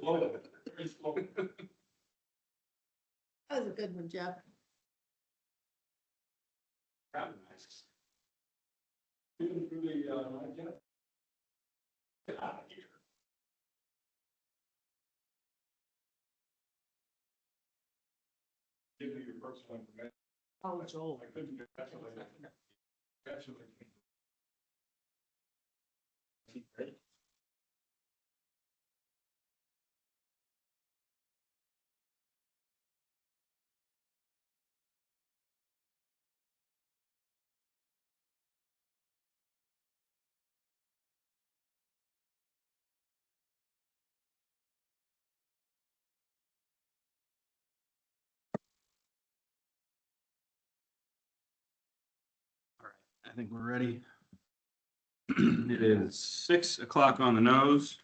Slow, very slow. That was a good one, Jeff. Nice. Feeling really, get out of here. Give me your personal information. Oh, Joel. I couldn't get that. Actually. I think we're ready. It is 6 o'clock on the nose.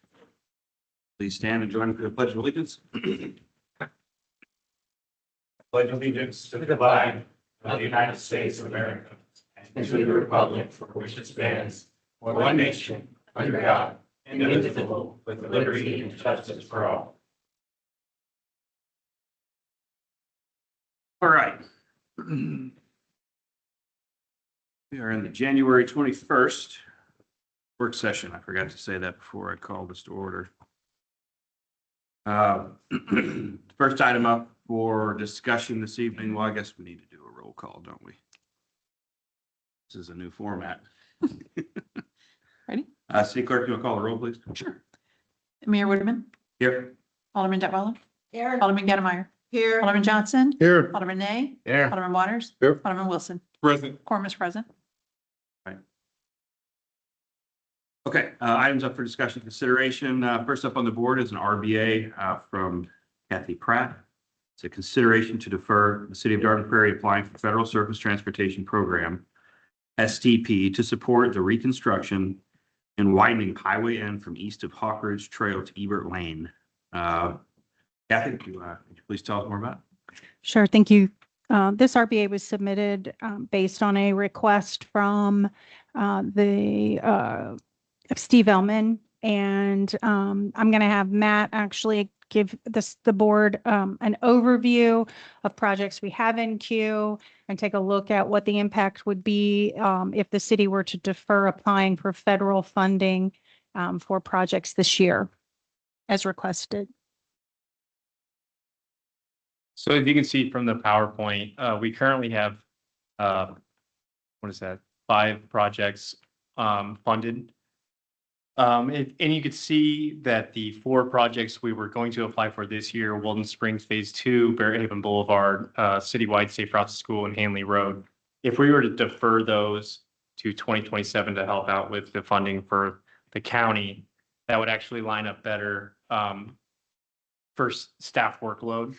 Please stand and join me for the Pledge of Allegiance. Pledge allegiance to the flag of the United States of America and to the republic for which it stands, one nation, under God, indivisible, with liberty and justice for all. All right. We are in the January 21st work session. I forgot to say that before I called this to order. First item up for discussion this evening. Well, I guess we need to do a roll call, don't we? This is a new format. Ready? City Clerk, you want to call the roll, please? Sure. Mayor Whitman, Here. Alderman Detweiler, Here. Alderman Gettlemeyer, Here. Alderman Johnson, Here. Alderman Nay, Here. Alderman Waters, Here. Alderman Wilson, Present. quorum is present. Okay, items up for discussion consideration. First up on the board is an RBA from Kathy Pratt. It's a consideration to defer the City of Dartmouth Prairie applying for Federal Surface Transportation Program, STP, to support the reconstruction and widening Highway N from east of Hawk Ridge Trail to Ebert Lane. Kathy, could you please tell us more about it? Sure, thank you. This RBA was submitted based on a request from Steve Ellman, and I'm going to have Matt actually give the board an overview of projects we have in queue and take a look at what the impact would be if the city were to defer applying for federal funding for projects this year as requested. So if you can see from the PowerPoint, we currently have, 5 projects funded. And you could see that the 4 projects we were going to apply for this year, Walden Springs Phase 2, Barrett Haven Boulevard, Citywide Safe Routes to School, and Hanley Road. If we were to defer those to 2027 to help out with the funding for the county, that would actually line up better for staff workload.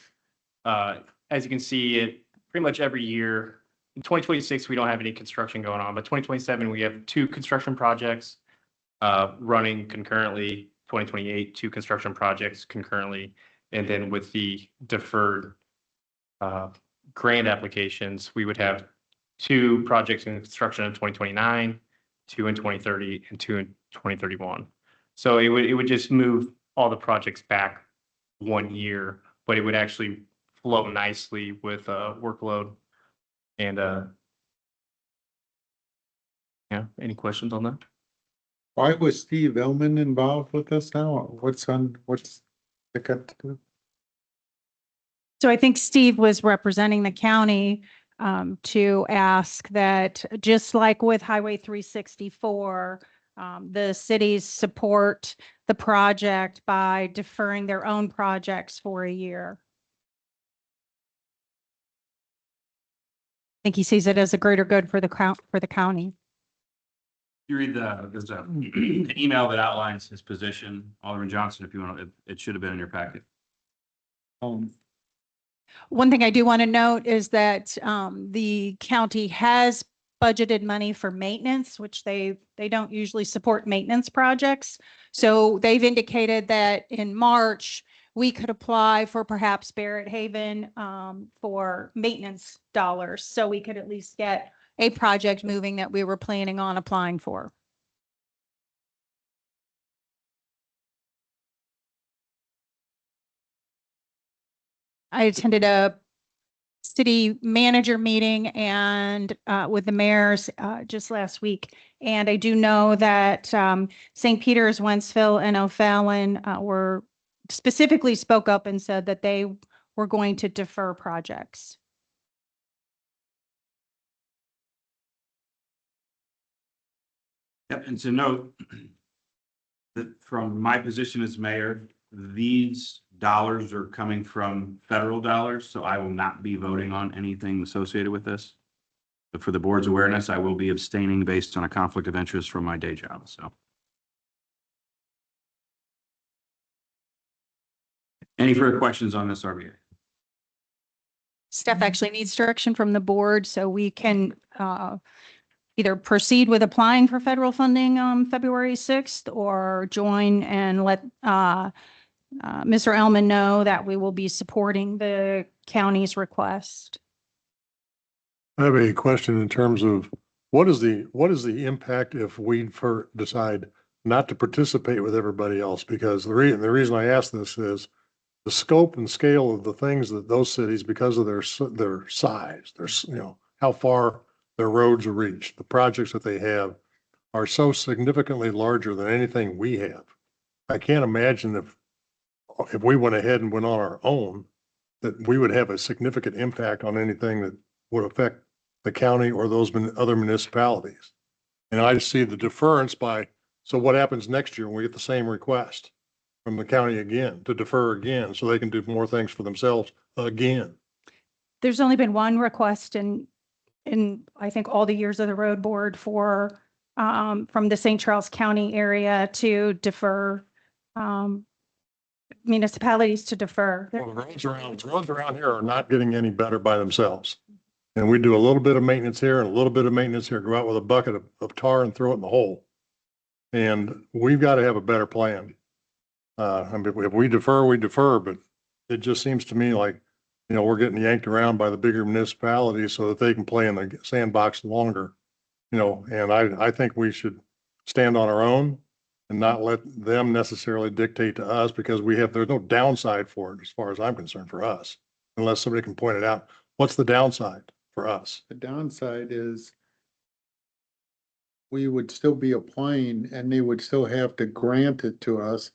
As you can see, it pretty much every year. In 2026, we don't have any construction going on, but 2027, we have 2 construction projects running concurrently. 2028, 2 construction projects concurrently, and then with the deferred grant applications, we would have 2 projects in construction in 2029, 2 in 2030, and 2 in 2031. So it would just move all the projects back 1 year, but it would actually flow nicely with workload. And yeah, any questions on that? Why was Steve Ellman involved with this now? What's the cut to do? So I think Steve was representing the county to ask that, just like with Highway 364, the cities support the project by deferring their own projects for a year. I think he sees it as a greater good for the county. You read there's an email that outlines his position. Alderman Johnson, if you want, it should have been in your packet. One thing I do want to note is that the county has budgeted money for maintenance, which they don't usually support maintenance projects. So they've indicated that in March, we could apply for perhaps Barrett Haven for maintenance dollars. So we could at least get a project moving that we were planning on applying for. I attended a city manager meeting and with the mayors just last week. And I do know that St. Peter's, Wentzville, and O'Fallon were specifically spoke up and said that they were going to defer projects. Yep, and to note that from my position as mayor, these dollars are coming from federal dollars, so I will not be voting on anything associated with this. But for the board's awareness, I will be abstaining based on a conflict of interest from my day job, so. Any further questions on this RBA? Staff actually needs direction from the board so we can either proceed with applying for federal funding on February 6th or join and let Mr. Elman know that we will be supporting the county's request. I have a question in terms of what is the impact if we decide not to participate with everybody else? Because the reason I ask this is the scope and scale of the things that those cities, because of their size, how far their roads are reached, the projects that they have are so significantly larger than anything we have. I can't imagine if we went ahead and went on our own, that we would have a significant impact on anything that would affect the county or those other municipalities. And I just see the deference so what happens next year when we get the same request from the county again to defer again, so they can do more things for themselves again? There's only been one request in I think all the years of the road board for from the St. Charles County area to defer municipalities to defer. Well, the roads around here are not getting any better by themselves. And we do a little bit of maintenance here and a little bit of maintenance here, go out with a bucket of tar and throw it in the hole. And we've got to have a better plan. I mean, if we defer, but it just seems to me like, we're getting yanked around by the bigger municipalities so that they can play in the sandbox longer, and I think we should stand on our own and not let them necessarily dictate to us, because there's no downside for it as far as I'm concerned for us, unless somebody can point it out. What's the downside for us? The downside is we would still be applying and they would still have to grant it to us.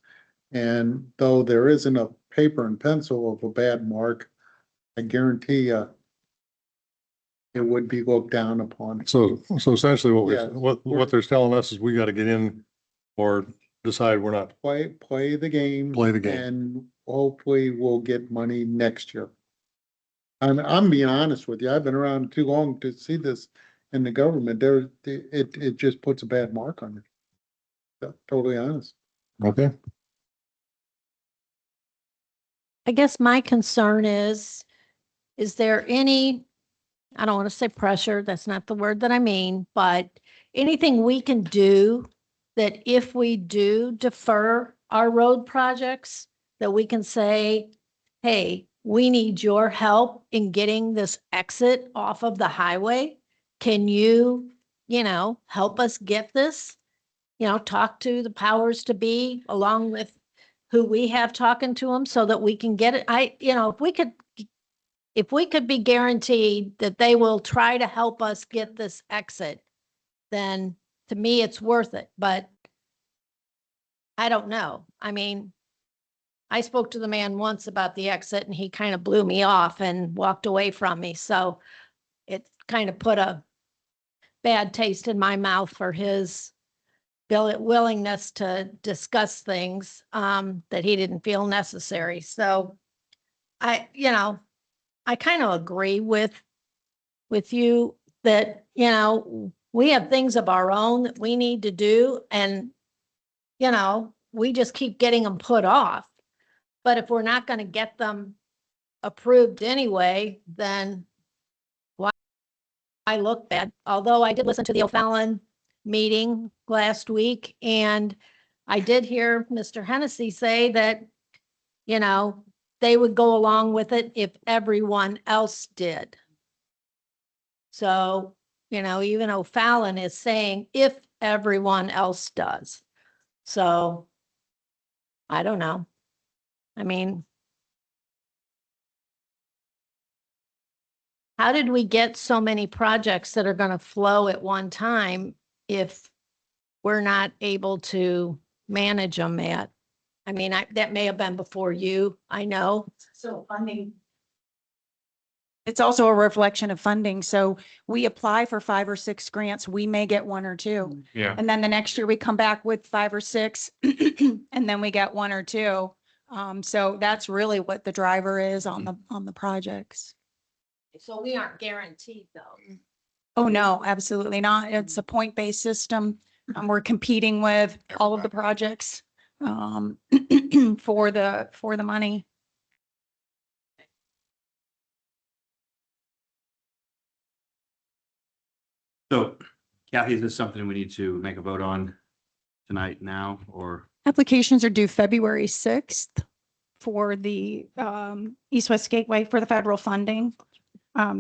And though there isn't a paper and pencil of a bad mark, I guarantee you it would be looked down upon. So essentially Yeah. what they're telling us is we got to get in or decide we're not. Play the game. Play the game. And hopefully we'll get money next year. I'm being honest with you. I've been around too long to see this in the government. It just puts a bad mark on it. Totally honest. Okay. I guess my concern is there any, I don't want to say pressure, that's not the word that I mean, but anything we can do that if we do defer our road projects, that we can say, hey, we need your help in getting this exit off of the highway. Can you, help us get this? Talk to the powers to be along with who we have talking to them so that we can get it. If we could be guaranteed that they will try to help us get this exit, then to me, it's worth it. But I don't know. I mean, I spoke to the man once about the exit and he kind of blew me off and walked away from me. So it kind of put a bad taste in my mouth for his willingness to discuss things that he didn't feel necessary. So I kind of agree with you that, we have things of our own that we need to do, and, we just keep getting them put off. But if we're not going to get them approved anyway, then why look bad? Although I did listen to the O'Fallon meeting last week, and I did hear Mr. Hennessy say that, they would go along with it if everyone else did. So, even O'Fallon is saying if everyone else does. So I don't know. I mean, how did we get so many projects that are going to flow at one time if we're not able to manage them yet? I mean, that may have been before you, I know. So funding. It's also a reflection of funding. So we apply for 5 or 6 grants, we may get 1 or 2. Yeah. And then the next year we come back with 5 or 6 and then we get 1 or 2. So that's really what the driver is on the projects. So we aren't guaranteed though. Oh, no, absolutely not. It's a point-based system. We're competing with all of the projects for the money. So Kathy, is this something we need to make a vote on tonight now, or? Applications are due February 6th for the East-West Gateway for the federal funding.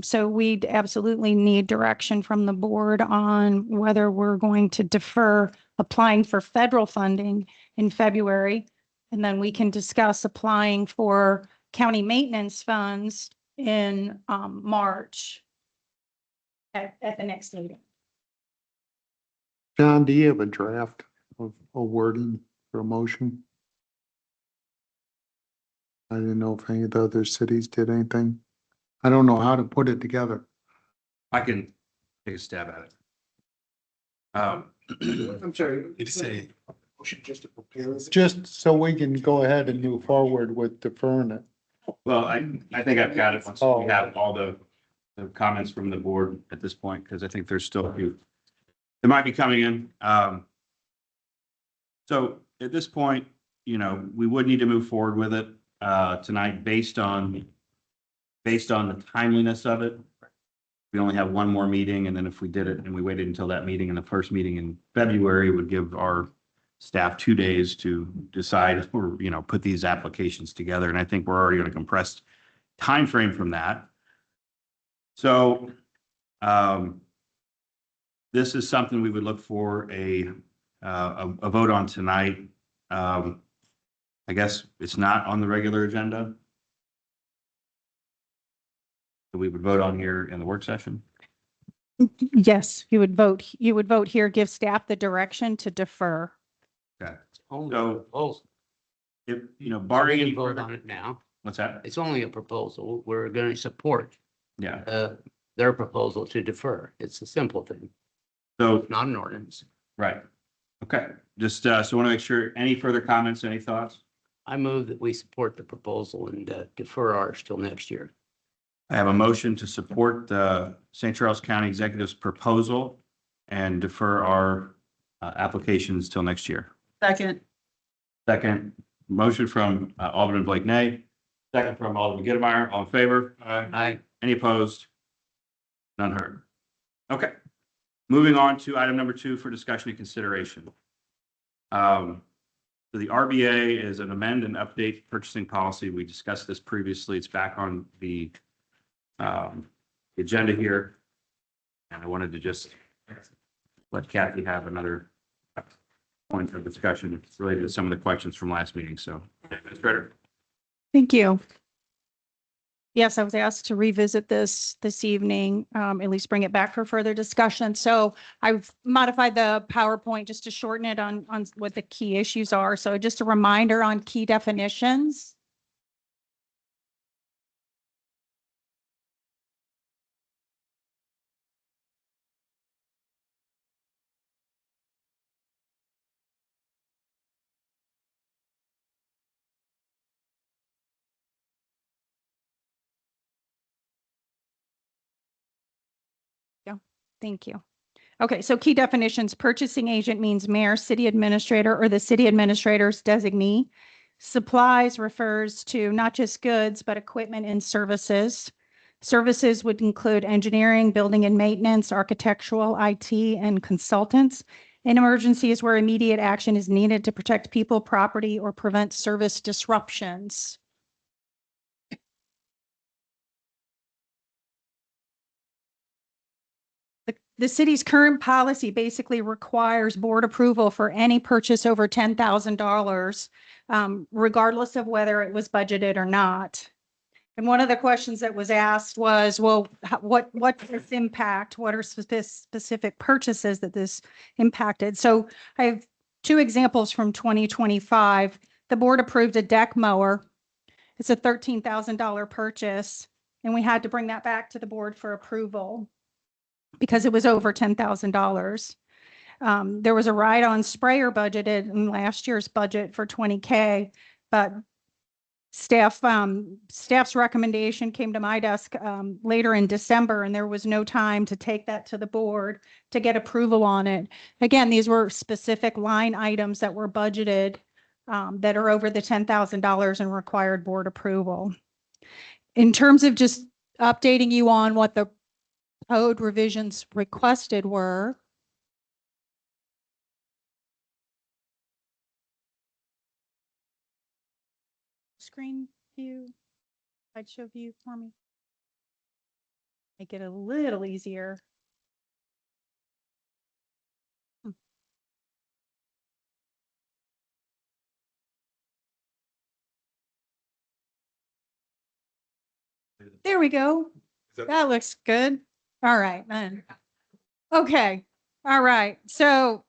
So we'd absolutely need direction from the board on whether we're going to defer applying for federal funding in February. And then we can discuss applying for county maintenance funds in March at the next meeting. John, do you have a draft of a wording for a motion? I didn't know if any of the other cities did anything. I don't know how to put it together. I can take a stab at it. I'm sorry, did you say motion just to prepare? Just so we can go ahead and move forward with deferring it. Well, I think I've got it once we have all the comments from the board at this point, because I think there's still a few that might be coming in. So at this point, you know, we would need to move forward with it tonight based on the timeliness of it. We only have one more meeting, and then if we did it and we waited until that meeting, and the first meeting in February would give our staff 2 days to decide or, you know, put these applications together. And I think we're already on a compressed time frame from that. So this is something we would look for a vote on tonight. I guess it's not on the regular agenda. So we would vote on here in the work session. Yes, you would vote here, give staff the direction to defer. Okay. Only So- a proposal. If, you know, We barring can any vote on further, it now. what's that? It's only a proposal. We're going to support Yeah. their proposal to defer. It's a simple thing, So, not an ordinance. right. Okay. Just, so I want to make sure, any further comments, any thoughts? I move that we support the proposal and defer ours till next year. I have a motion to support the St. Charles County Executive's proposal and defer our applications till next year. Second. Second, motion from Alderman Blake Nay, second from Alderman Gittmeyer. All in favor? I, Any opposed? None heard. Okay. Moving on to item number 2 for discussion and consideration. So the RBA is an amend and update purchasing policy. We discussed this previously. It's back on the agenda here. And I wanted to just let Kathy have another point of discussion related to some of the questions from last meeting. So, Administrator. Thank you. Yes, I was asked to revisit this evening, at least bring it back for further discussion. So I've modified the PowerPoint just to shorten it on what the key issues are. So just a reminder on key definitions. Thank you. Okay, so key definitions: purchasing agent means mayor, city administrator, or the city administrator's designee. Supplies refers to not just goods, but equipment and services. Services would include engineering, building and maintenance, architectural, IT, and consultants. In emergencies where immediate action is needed to protect people, property, or prevent service disruptions. The city's current policy basically requires board approval for any purchase over $10,000, regardless of whether it was budgeted or not. And one of the questions that was asked was, well, what does this impact? What are specific purchases that this impacted? So I have two examples from 2025. The board approved a deck mower. It's a $13,000 purchase, and we had to bring that back to the board for approval because it was over $10,000. There was a ride-on sprayer budgeted in last year's budget for 20K, but staff's recommendation came to my desk later in December, and there was no time to take that to the board to get approval on it. Again, these were specific line items that were budgeted that are over the $10,000 and required board approval. In terms of just updating you on what the code revisions requested were, screen view, slideshow view for me. Make it a little easier. There we go. That looks good. All right, then. Okay, all right. So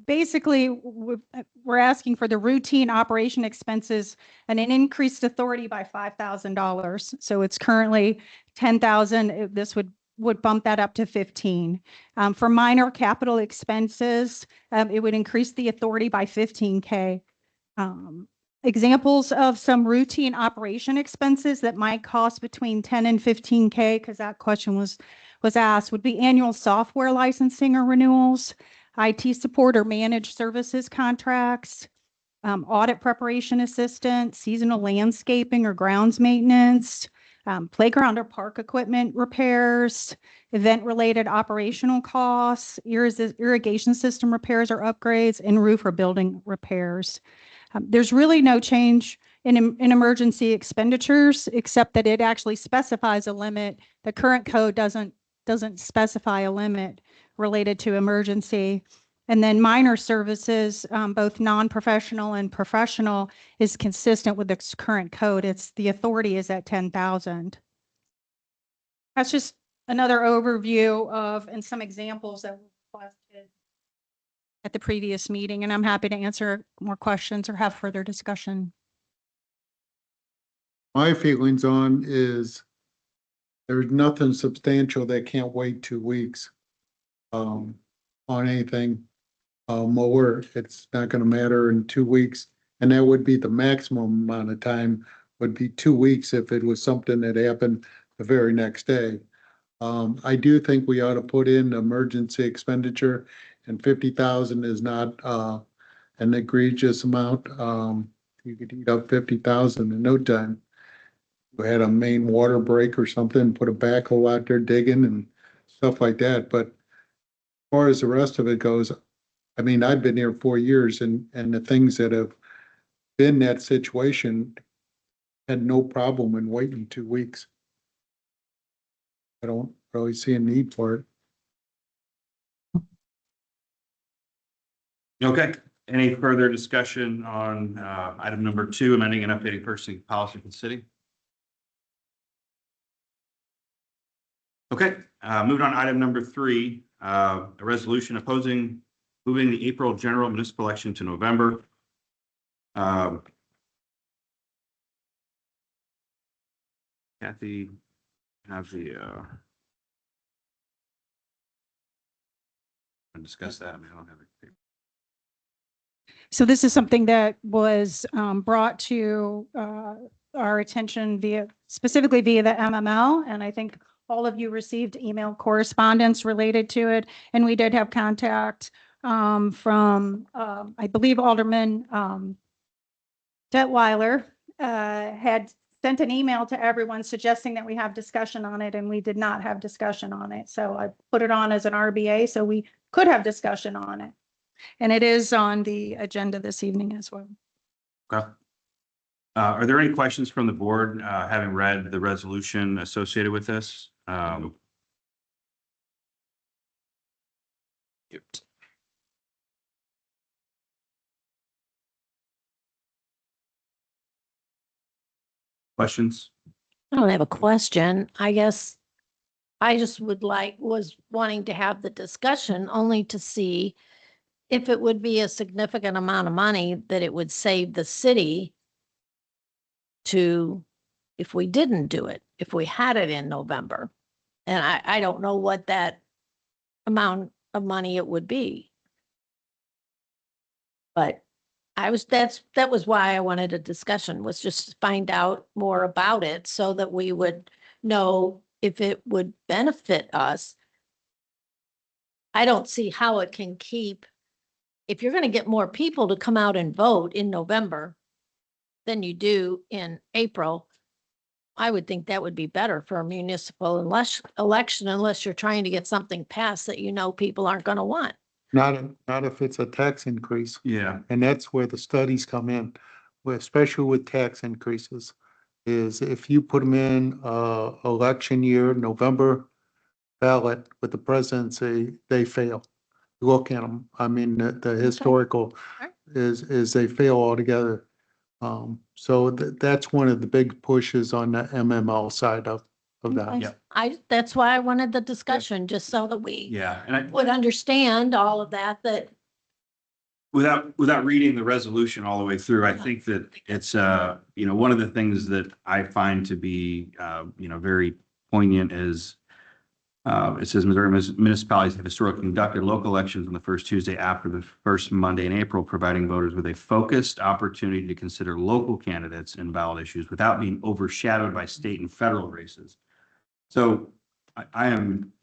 basically, we're asking for the routine operation expenses and an increased authority by $5,000. So it's currently 10,000. This would bump that up to 15. For minor capital expenses, it would increase the authority by 15K. Examples of some routine operation expenses that might cost between 10 and 15K, because that question was asked, would be annual software licensing or renewals, IT support or managed services contracts, audit preparation assistant, seasonal landscaping or grounds maintenance, playground or park equipment repairs, event-related operational costs, irrigation system repairs or upgrades, and roof or building repairs. There's really no change in emergency expenditures, except that it actually specifies a limit. The current code doesn't specify a limit related to emergency. And then minor services, both non-professional and professional, is consistent with the current code. The authority is at 10,000. That's just another overview of, and some examples that were requested at the previous meeting, and I'm happy to answer more questions or have further discussion. My feelings on is there's nothing substantial that can't wait 2 weeks on anything. Mower, it's not gonna matter in 2 weeks, and that would be the maximum amount of time, would be 2 weeks if it was something that happened the very next day. I do think we ought to put in emergency expenditure, and 50,000 is not an egregious amount. You could eat up 50,000 in no time. We had a main water break or something, put a backhoe out there digging and stuff like that. But as far as the rest of it goes, I mean, I've been here 4 years, and the things that have been that situation had no problem in waiting 2 weeks. I don't really see a need for it. Okay, any further discussion on item number 2, amending and updating purchasing policy for the city? Okay, moving on to item number 3, a resolution opposing moving the April general municipal election to November. Kathy, have the discuss that. I mean, I don't have it. So this is something that was brought to our attention specifically via the MML, and I think all of you received email correspondence related to it, and we did have contact from, I believe, Alderman Detweiler had sent an email to everyone suggesting that we have discussion on it, and we did not have discussion on it. So I put it on as an RBA so we could have discussion on it. And it is on the agenda this evening as well. Okay. Are there any questions from the board, having read the resolution associated with this? Questions? I don't have a question. I guess I just was wanting to have the discussion only to see if it would be a significant amount of money that it would save the city to, if we didn't do it, if we had it in November. And I don't know what that amount of money it would be. But that was why I wanted a discussion, was just to find out more about it so that we would know if it would benefit us. I don't see how it can keep, if you're going to get more people to come out and vote in November than you do in April, I would think that would be better for a municipal election, unless you're trying to get something passed that you know people aren't going to want. Not if it's a tax increase. Yeah. And that's where the studies come in, especially with tax increases, is if you put them in, election year, November ballot with the presidency, they fail. Look at them. I mean, the historical is they fail altogether. So that's one of the big pushes on the MML side of that. Yeah. That's why I wanted the discussion, just so that we Yeah. And I, would understand all of that, without reading the resolution all the way through, I think that it's, one of the things that I find to be, very poignant is, it says Missouri municipalities have historically conducted local elections on the first Tuesday after the first Monday in April, providing voters with a focused opportunity to consider local candidates and ballot issues without being overshadowed by state and federal races. So I am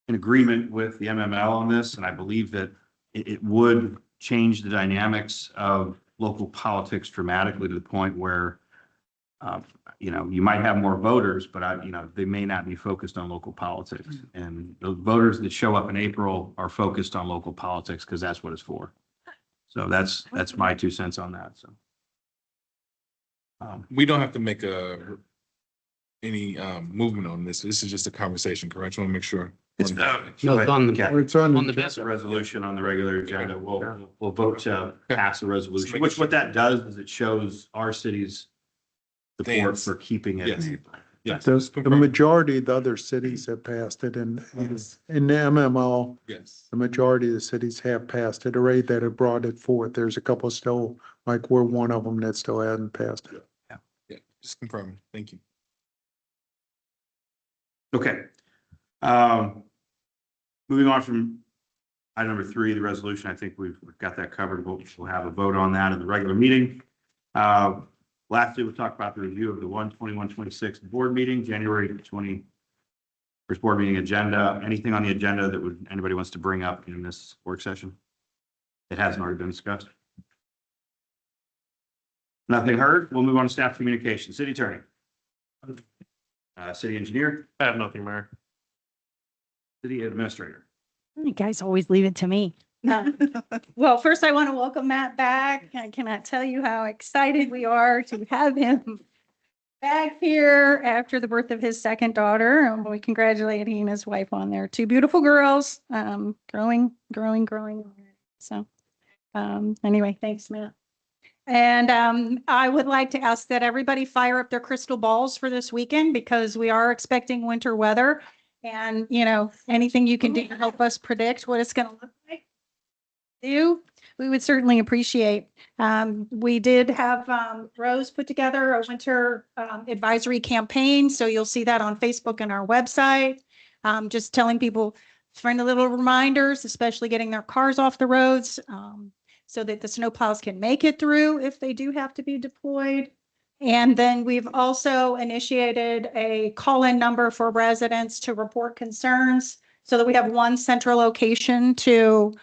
in agreement with the MML on this, and I believe that it would change the dynamics of local politics dramatically to the point where, you might have more voters, but they may not be focused on local politics. And the voters that show up in April are focused on local politics because that's what it's for. So that's my 2 cents on that. So. We don't have to make any movement on this. This is just a conversation, correct? I want to make sure. It's, No, it's on the, yeah, Or it's on on the the, it's a resolution on the regular agenda. We'll vote to Okay. pass a resolution, making which what that does is it shows our city's support Stance. for keeping it. Yes. in April. Yes. the majority of the other cities have passed it in the MML. Yes. The majority of the cities have passed it already that have brought it forth. There's a couple still, like we're one of them that still hasn't passed it. Yeah. Just confirming. Thank you. Okay. Moving on from item number 3, the resolution, I think we've got that covered. We'll have a vote on that in the regular meeting. Lastly, we'll talk about the review of the 1/21/26 board meeting, January 21st board meeting agenda. Anything on the agenda that anybody wants to bring up in this work session? It hasn't already been discussed. Nothing heard. We'll move on to staff communication. City attorney. City engineer, I have nothing, Mayor. city administrator. You guys always leave it to me. Well, first I want to welcome Matt back. I cannot tell you how excited we are to have him back here after the birth of his second daughter. And we congratulate he and his wife on their 2 beautiful girls, growing. So, anyway, thanks, Matt. And I would like to ask that everybody fire up their crystal balls for this weekend, because we are expecting winter weather. And, anything you can do to help us predict what it's going to look like, we would certainly appreciate. We did have Rose put together a winter advisory campaign, so you'll see that on Facebook and our website. Just telling people, friendly little reminders, especially getting their cars off the roads, so that the snowplows can make it through if they do have to be deployed. And then we've also initiated a call-in number for residents to report concerns, so that we have one central location to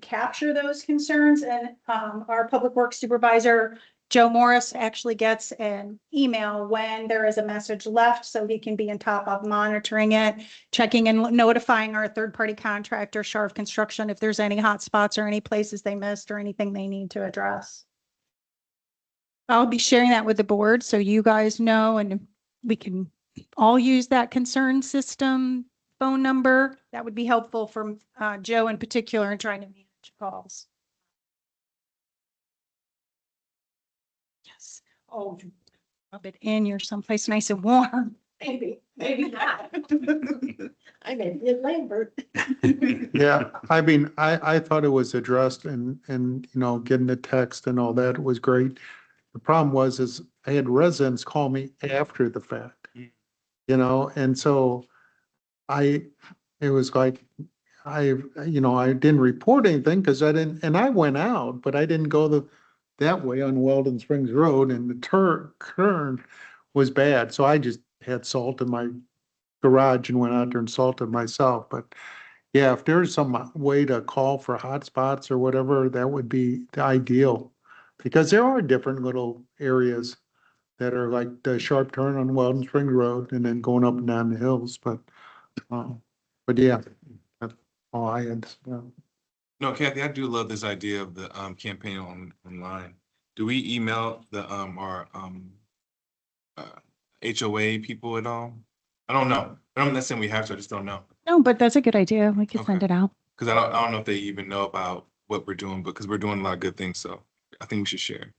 capture those concerns. And our Public Works Supervisor, Joe Morris, actually gets an email when there is a message left, so he can be on top of monitoring it, checking and notifying our third-party contractor, Sharp Construction, if there's any hot spots or any places they missed or anything they need to address. I'll be sharing that with the board so you guys know, and we can all use that concern system phone number. That would be helpful for Joe in particular in trying to manage calls. Yes. Oh, rub it in, you're someplace nice and warm. Maybe not. I'm in Lambert. Yeah, I mean, I thought it was addressed and, you know, getting the text and all that was great. The problem is I had residents call me after the fact, you know, and so it was like, you know, I didn't report anything because I didn't, and I went out, but I didn't go that way on Weldon Springs Road and the turn was bad. So I just had salt in my garage and went out there and salted myself. But yeah, if there's some way to call for hotspots or whatever, that would be the ideal. Because there are different little areas that are like the sharp turn on Weldon Spring Road and then going up and down the hills, but yeah, that's all I had. No, Kathy, I do love this idea of the campaign online. Do we email the our HOA people at all? I don't know. I'm not saying we have to, I just don't know. No, but that's a good idea. We could send Okay. it out. Because I don't know if they even know about what we're doing, because we're doing a lot of good things, so I think we should share.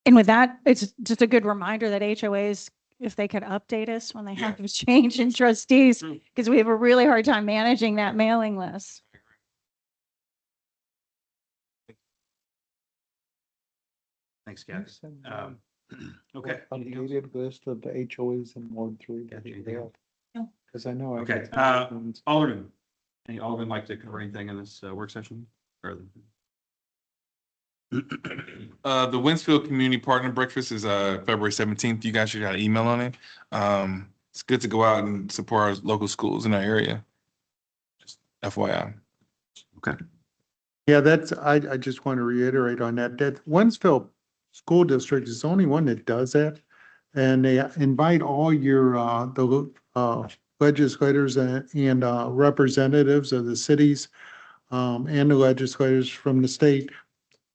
And with that, it's just a good reminder that HOAs, if they could update us when they have a change in trustees, because we have a really hard time managing that mailing list. Thanks, Kathy. Okay. Updated list of the HOAs in Ward 3. Got anything else? Because I know. I Okay, got- Alderman, any Alderman like to cover anything in this work session? Or The Winsfield Community Partner Breakfast is February 17th. You guys should have an email on it. It's good to go out and support our local schools in our area. Just FYI. Okay. Yeah, I just want to reiterate on that Winsfield School District is the only one that does that. And they invite all your, legislators and representatives of the cities, and the legislators from the state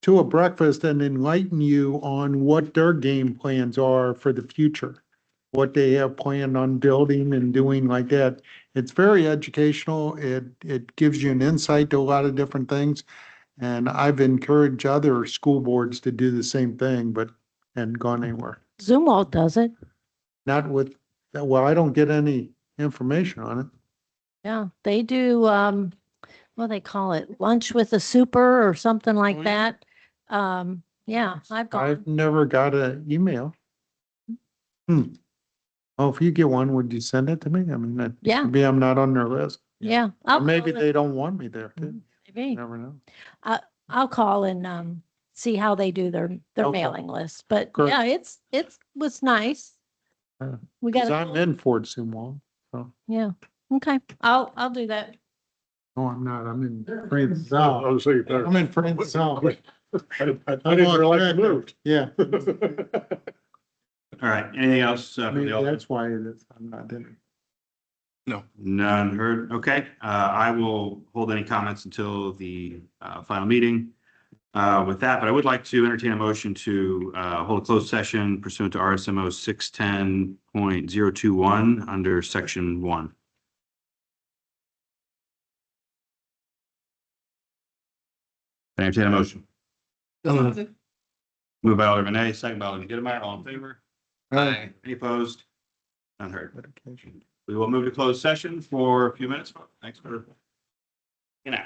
to a breakfast and enlighten you on what their game plans are for the future, what they have planned on building and doing like that. It's very educational. It gives you an insight to a lot of different things. And I've encouraged other school boards to do the same thing, but hadn't gone anywhere. Zumwalt does it. Not with, well, I don't get any information on it. Yeah, they do, what do they call it? Lunch with a super or something like Oh, yeah. that. Yeah, I've gone. I've never got an email. Oh, if you get one, would you send it to me? I mean, Yeah, maybe I'm not on their list. yeah. Or I'll maybe call they don't want me there too. Maybe. You never know. I'll call and, see how they do their Okay. mailing list. But Great. yeah, it was nice. Yeah. We Cause got, I'm in Fort Sumwall. So, yeah. Okay, I'll do that. no, I'm not. I'm in Francis. I was saying, better. I'm in Francis. I didn't realize you moved. Yeah. All right, anything else from Maybe the Alderman? that's why it is. I'm not in it. No. None heard. Okay, I will hold any comments until the final meeting. With that, but I would like to entertain a motion to hold a closed session pursuant to RSMO 610.021 under section 1. Entertain a motion. Moved by Alderman A, second by Alderman Goodmeyer. All in favor? Aye. Any opposed? None heard. We will move to closed session for a few minutes. Thanks for. Good night.